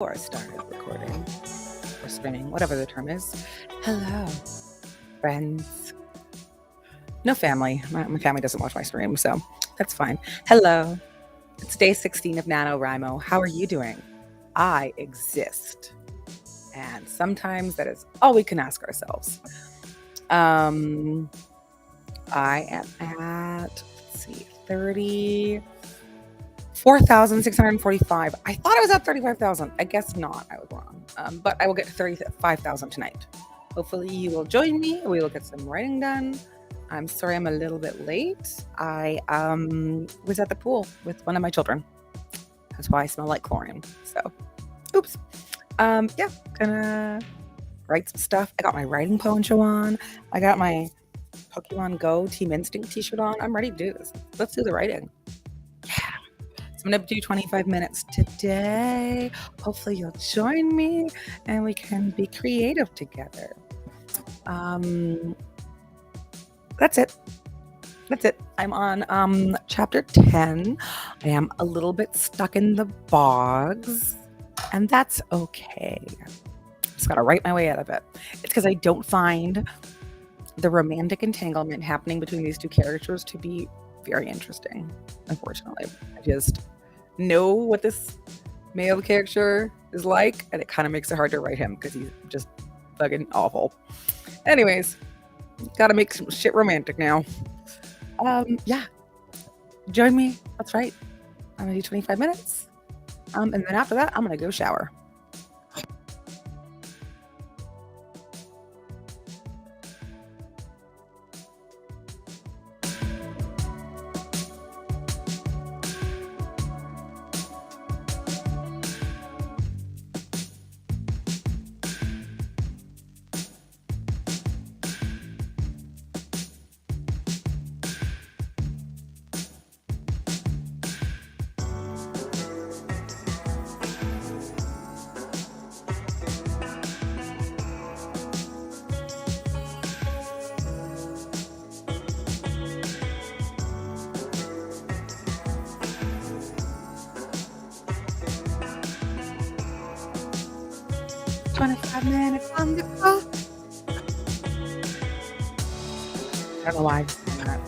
Before I started recording or streaming, whatever the term is. Hello, friends. No family. My family doesn't watch my stream, so that's fine. Hello. It's day 16 of NaNoWriMo. How are you doing? I exist. And sometimes that is all we can ask ourselves. I am at, 34,645. I thought I was at 35,000. I guess not. I was wrong. But I will get to 35,000 tonight. Hopefully you will join me. We will get some writing done. I'm sorry I'm a little bit late. I was at the pool with one of my children. That's why I smell like chlorine. So, oops. Yeah, gonna write some stuff. I got my writing poncho on. I got my Pokemon Go Team Instinct t-shirt on. I'm ready to do this. Let's do the writing. Yeah. So I'm going to do 25 minutes today. Hopefully you'll join me and we can be creative together. That's it. I'm on chapter 10. I am a little bit stuck in the bogs, and that's okay. Just got to write my way out of it. It's because I don't find the romantic entanglement happening between these two characters to be very interesting, unfortunately. I just know what this male character is like, and it kind of makes it hard to write him because he's just fucking awful. Anyways, gotta make some shit romantic now. Yeah. Join me. That's right. I'm gonna do 25 minutes. And then after that, I'm gonna go shower. 25 minutes on the clock. I don't know why I just did that.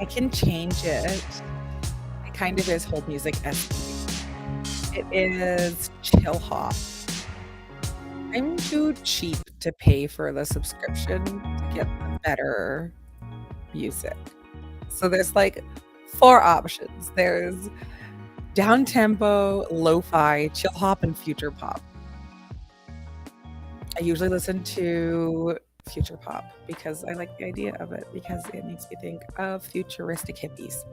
I can change it. It kind of is hold music esque. It is chill hop. I'm too cheap to pay for the subscription to get the better music. So there's like 4 options. There's down tempo, lo-fi, chill hop, and future pop. I usually listen to future pop because I like the idea of it because it makes me think of futuristic hippies.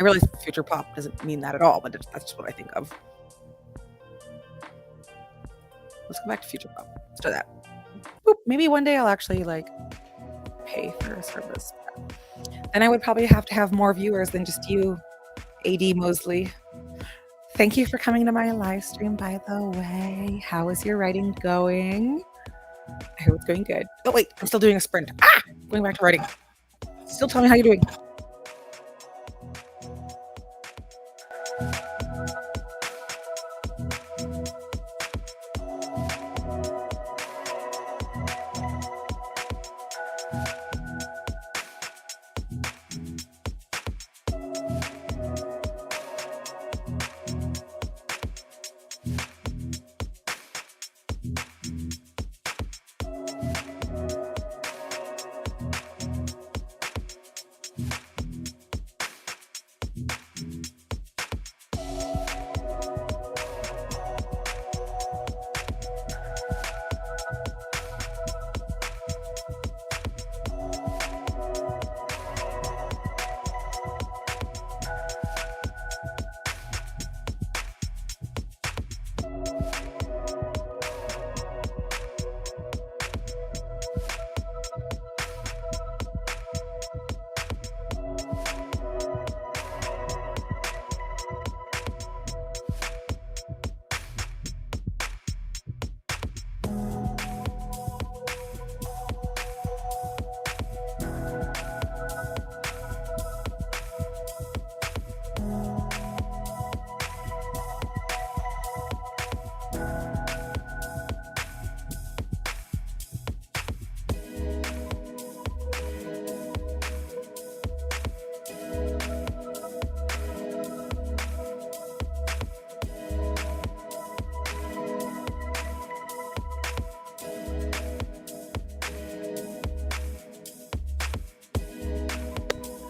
I realize future pop doesn't mean that at all, but that's just what I think of. Let's go back to future pop. Let's do that. Boop. Maybe one day I'll actually like pay for a service. Then I would probably have to have more viewers than just you, AD Mosley. Thank you for coming to my live stream, by the way. How is your writing going? I hope it's going good. Oh, wait, I'm still doing a sprint. Going back to writing. Still tell me how you're doing.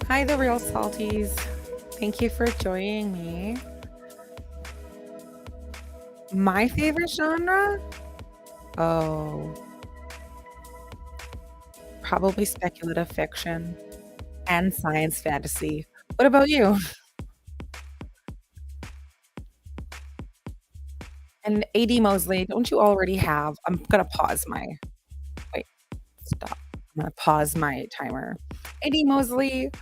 Hi, the real salties. Thank you for joining me. My favorite genre? Oh, probably speculative fiction and science fantasy. What about you? And AD Mosley, don't you already have? I'm gonna pause my. Wait, stop. I'm gonna pause my timer. AD Mosley,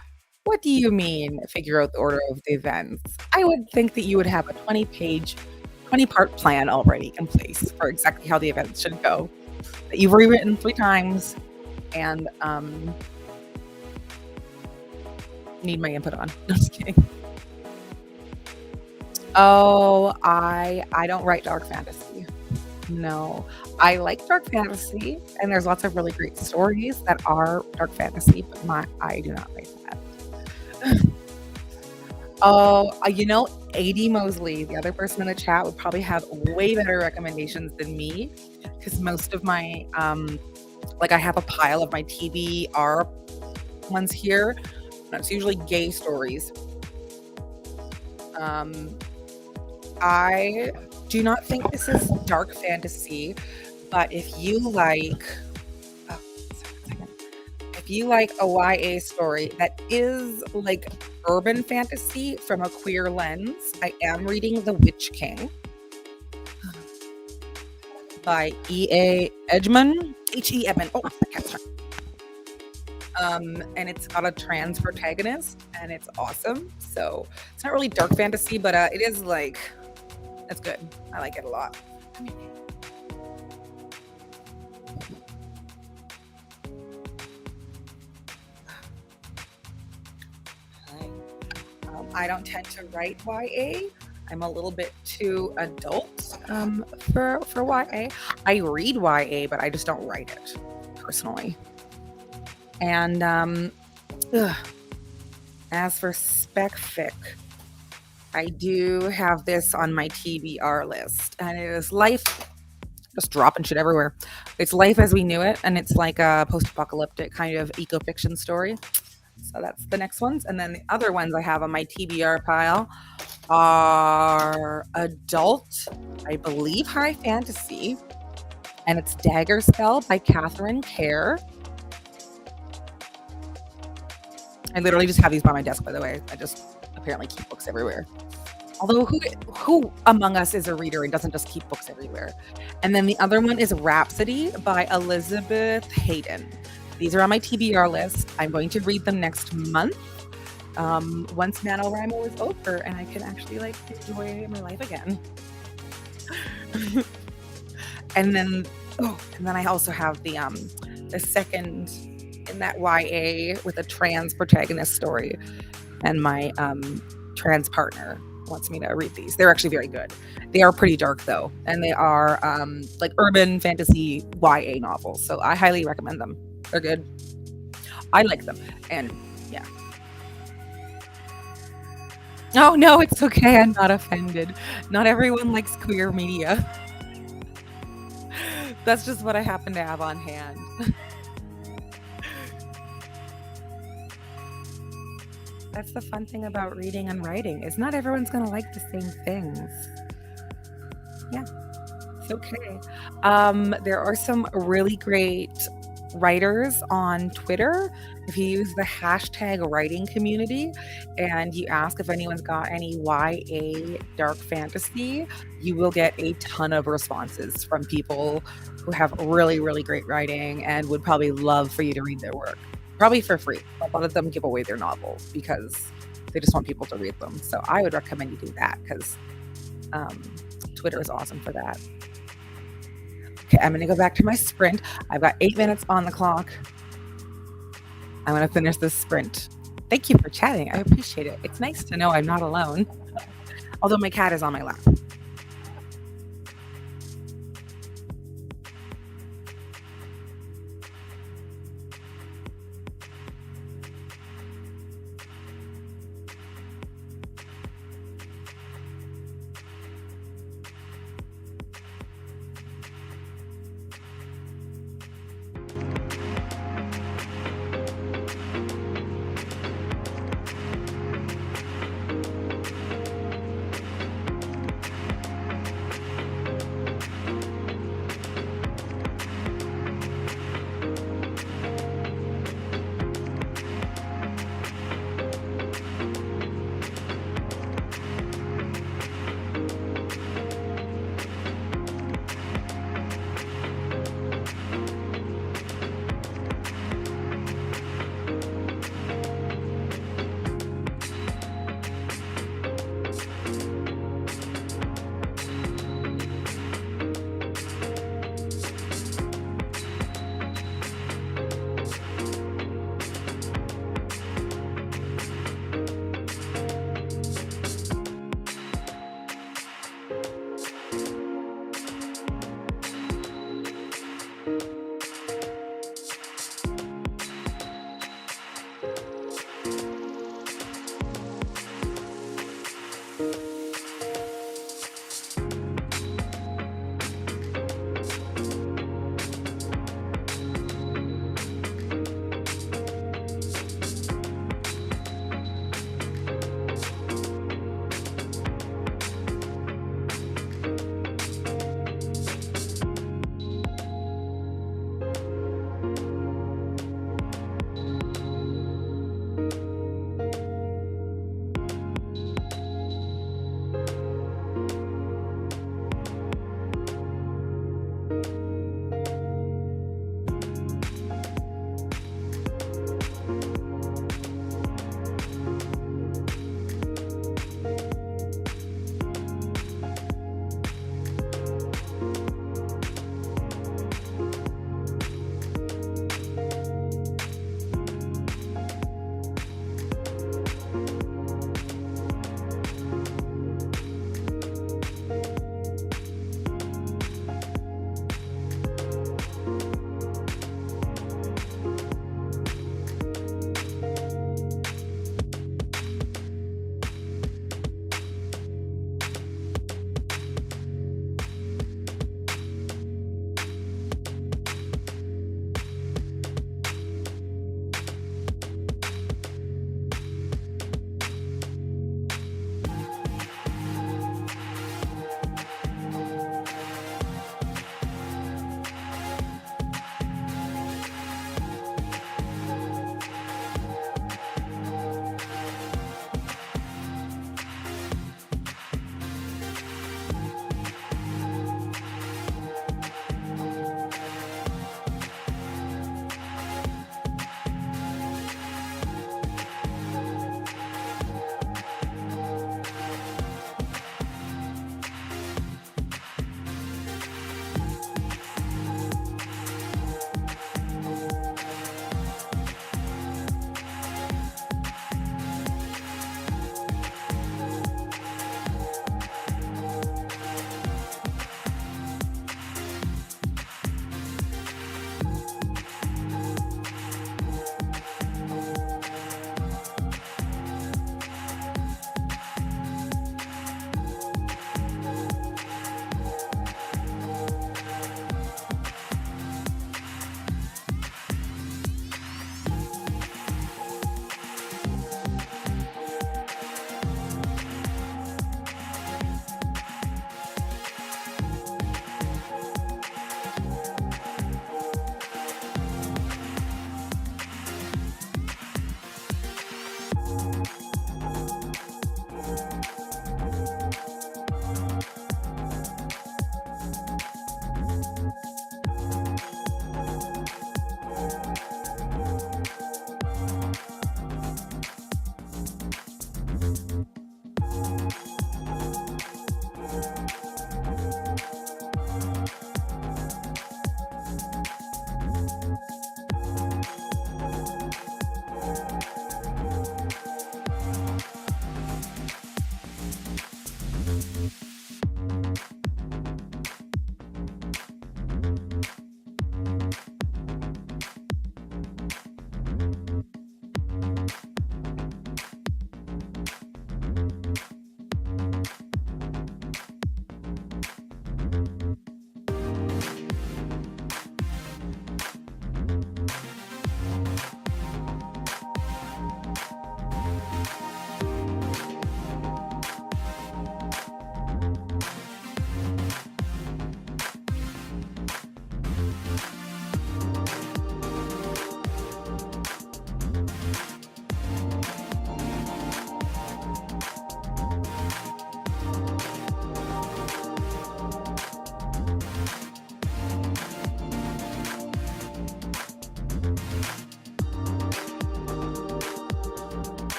what do you mean figure out the order of the events? I would think that you would have a 20-page, 20-part plan already in place for exactly how the events should go. That you've rewritten 3 times and need my input on. No, just kidding. Oh, I don't write dark fantasy. No. I like dark fantasy, and there's lots of really great stories that are dark fantasy, but I do not write that. Oh, AD Mosley, the other person in the chat, would probably have way better recommendations than me because most of my, I have a pile of my TBR ones here. And it's usually gay stories. I do not think this is dark fantasy, but if you like, if you like a YA story that is like urban fantasy from a queer lens, I am reading The Witch King by E.A. Edgman. H.E. Edmund. Oh, I can't start. And it's got a trans protagonist, and it's awesome. So it's not really dark fantasy, but it is like, it's good. I like it a lot. I don't tend to write YA. I'm a little bit too adult for YA. I read YA, but I just don't write it personally. And As for spec fic, I do have this on my TBR list, and it is Life, just dropping shit everywhere. It's Life as We Knew It, and it's like a post-apocalyptic kind of eco-fiction story. So that's the next ones. And then the other ones I have on my TBR pile are adult, I believe high fantasy, and it's Dagger Spell by Catherine Kerr. I literally just have these by my desk, by the way. I just apparently keep books everywhere. Although who among us is a reader and doesn't just keep books everywhere? And then the other one is Rhapsody by Elizabeth Hayden. These are on my TBR list. I'm going to read them next month. Once NaNoWriMo is over and I can actually like enjoy my life again. and then I also have the second in that YA with a trans protagonist story, and my trans partner wants me to read these. They're actually very good. They are pretty dark though, and they are like urban fantasy YA novels. So I highly recommend them. They're good. I like them, and yeah. Oh no, it's okay. I'm not offended. Not everyone likes queer media. That's just what I happen to have on hand. That's the fun thing about reading and writing, is not everyone's going to like the same things. Yeah, it's okay. There are some really great writers on Twitter. If you use the hashtag writing community and you ask if anyone's got any YA dark fantasy, you will get a ton of responses from people who have really, really great writing and would probably love for you to read their work. Probably for free. A lot of them give away their novels because they just want people to read them. So I would recommend you do that because Twitter is awesome for that. Okay, I'm going to go back to my sprint. I've got 8 minutes on the clock. I'm going to finish this sprint. Thank you for chatting. I appreciate it. It's nice to know I'm not alone. Although my cat is on my lap.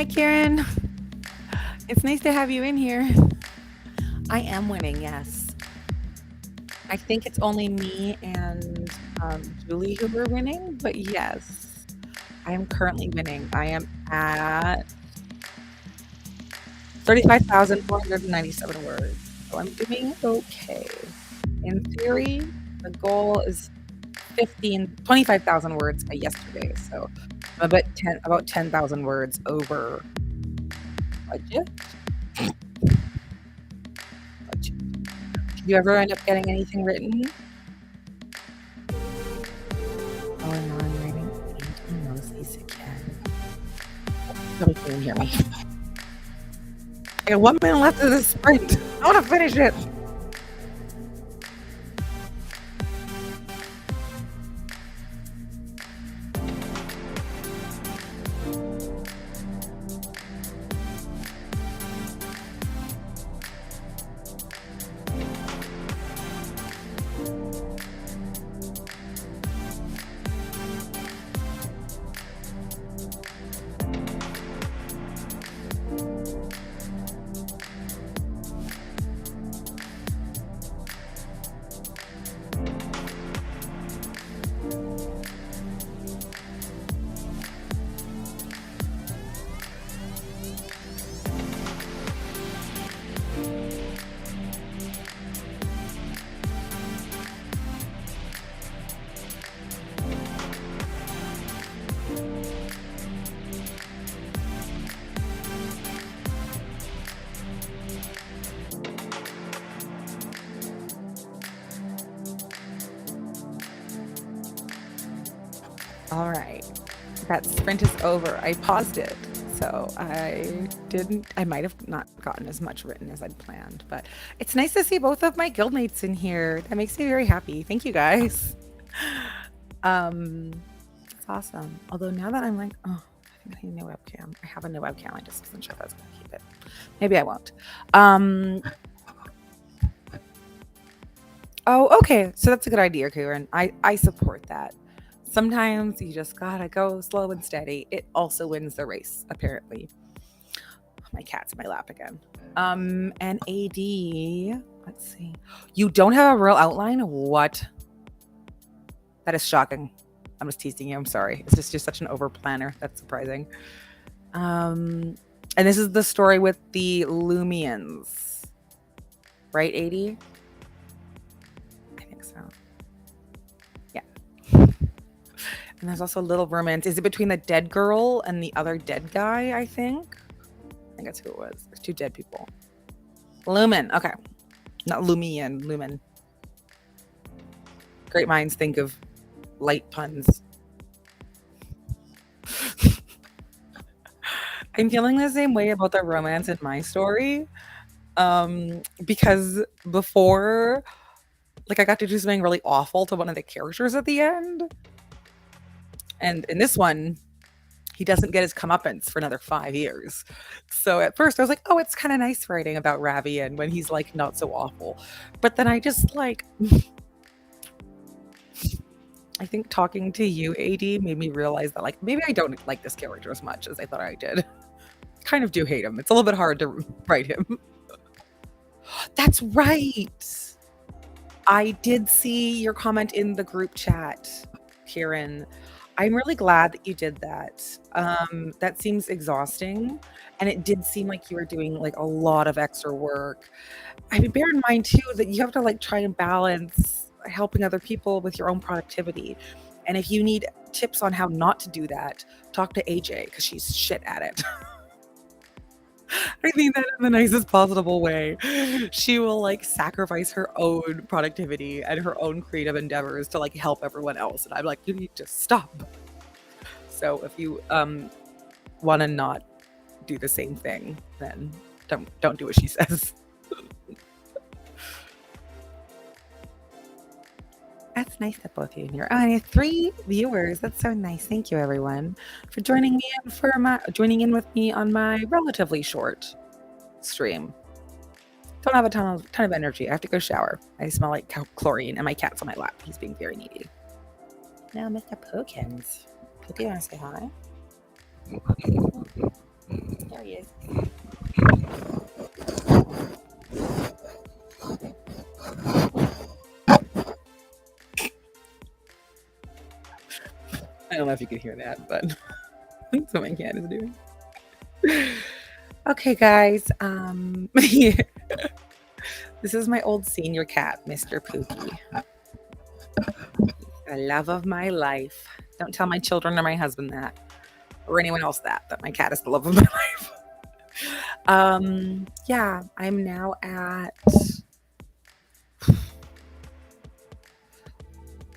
Hi, Karen. It's nice to have you in here. I am winning, yes. I think it's only me and Julie who are winning, but yes, I am currently winning. I am at 35,497 words. So I'm doing okay. In theory, the goal is 25,000 words by yesterday. So I'm about 10,000 words over budget. Did you ever end up getting anything written? Oh, non-writing ain't emojis again. Nobody can hear me. I got 1 minute left of this sprint. I want to finish it. All right. That sprint is over. I paused it. So I might have not gotten as much written as I'd planned, but it's nice to see both of my guildmates in here. That makes me very happy. Thank you guys. It's awesome. Although now that I'm like, oh, I think I need a new webcam. I have a new webcam. I just wasn't sure if I was going to keep it. Maybe I won't. Oh, okay. So that's a good idea, Karen. I support that. Sometimes you just gotta go slow and steady. It also wins the race, apparently. My cat's in my lap again. And AD, let's see. You don't have a real outline? What? That is shocking. I'm just teasing you. I'm sorry. It's just you're such an over planner. That's surprising. And this is the story with the Lumians, right, AD? I think so. Yeah. And there's also a little romance. Is it between the dead girl and the other dead guy, I think? I think that's who it was. There's two dead people. Lumen. Okay. Not Lumian. Lumen. Great minds think of light puns. I'm feeling the same way about the romance in my story. Because before, like, I got to do something really awful to one of the characters at the end. And in this one, he doesn't get his comeuppance for another 5 years. So at first I was like, oh, it's kind of nice writing about Ravian when he's like not so awful. But then I just like, I think talking to you, AD, made me realize that like maybe I don't like this character as much as I thought I did. Kind of do hate him. It's a little bit hard to write him. That's right. I did see your comment in the group chat, Kieran. I'm really glad that you did that. That seems exhausting, and it did seem like you were doing like a lot of extra work. I mean, bear in mind too that you have to like try and balance helping other people with your own productivity. And if you need tips on how not to do that, talk to AJ because she's shit at it. I mean that in the nicest possible way. She will like sacrifice her own productivity and her own creative endeavors to like help everyone else. And I'm like, you need to stop. So if you want to not do the same thing, then don't do what she says. That's nice that both of you in here. Oh, I have 3 viewers. That's so nice. Thank you, everyone, for joining in with me on my relatively short stream. Don't have a ton of energy. I have to go shower. I smell like chlorine, and my cat's on my lap. He's being very needy. Now, Mr. Pokins. Do you want to say hi? There he is. I don't know if you can hear that, but that's what my cat is doing. Okay, guys. This is my old senior cat, Mr. Pookie. The love of my life. Don't tell my children or my husband that, or anyone else that my cat is the love of my life. Yeah, I'm now at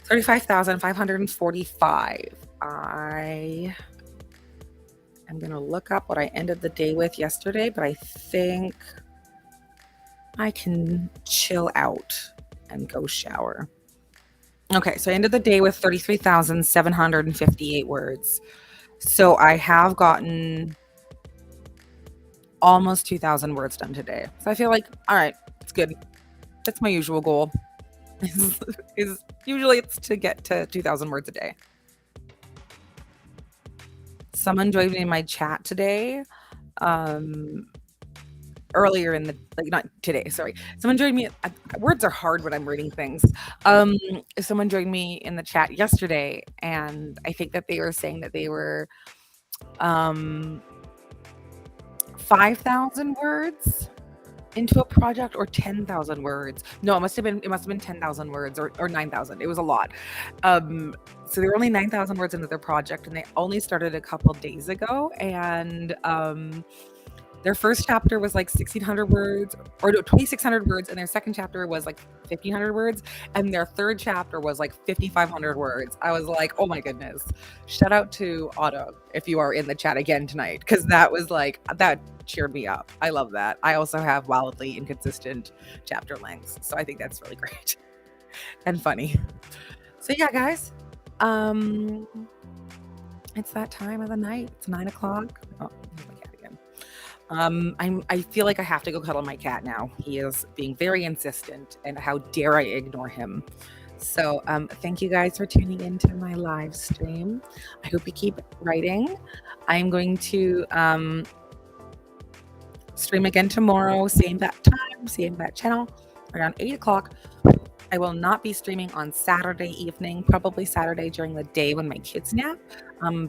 35,545. I am going to look up what I ended the day with yesterday, but I think I can chill out and go shower. Okay, so I ended the day with 33,758 words. So I have gotten almost 2,000 words done today. So I feel like, all right, it's good. That's my usual goal. is usually it's to get to 2,000 words a day. Someone joined me in my chat today. Earlier in the, like, not today, sorry. Someone joined me. Words are hard when I'm reading things. Someone joined me in the chat yesterday, and I think that they were saying that they were 5,000 words into a project, or 10,000 words. No, it must have been 10,000 words, or 9,000. It was a lot. So they were only 9,000 words into their project, and they only started a couple days ago. And their first chapter was like 1,600 words, or no, 2,600 words, and their second chapter was like 1,500 words, and their third chapter was like 5,500 words. I was like, oh my goodness. Shout out to Otto if you are in the chat again tonight, because that was like, that cheered me up. I love that. I also have wildly inconsistent chapter lengths, so I think that's really great and funny. So yeah, guys, it's that time of the night. It's 9 o'clock. Oh, here's my cat again. I feel like I have to go cuddle my cat now. He is being very insistent, and how dare I ignore him. So thank you guys for tuning into my live stream. I hope you keep writing. I'm going to stream again tomorrow, same bat time, same bat channel, around 8 o'clock. I will not be streaming on Saturday evening, probably Saturday during the day when my kids nap,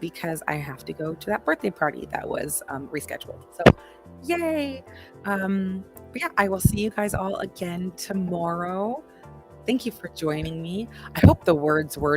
because I have to go to that birthday party that was rescheduled. So yay. But yeah, I will see you guys all again tomorrow. Thank you for joining me. I hope the words were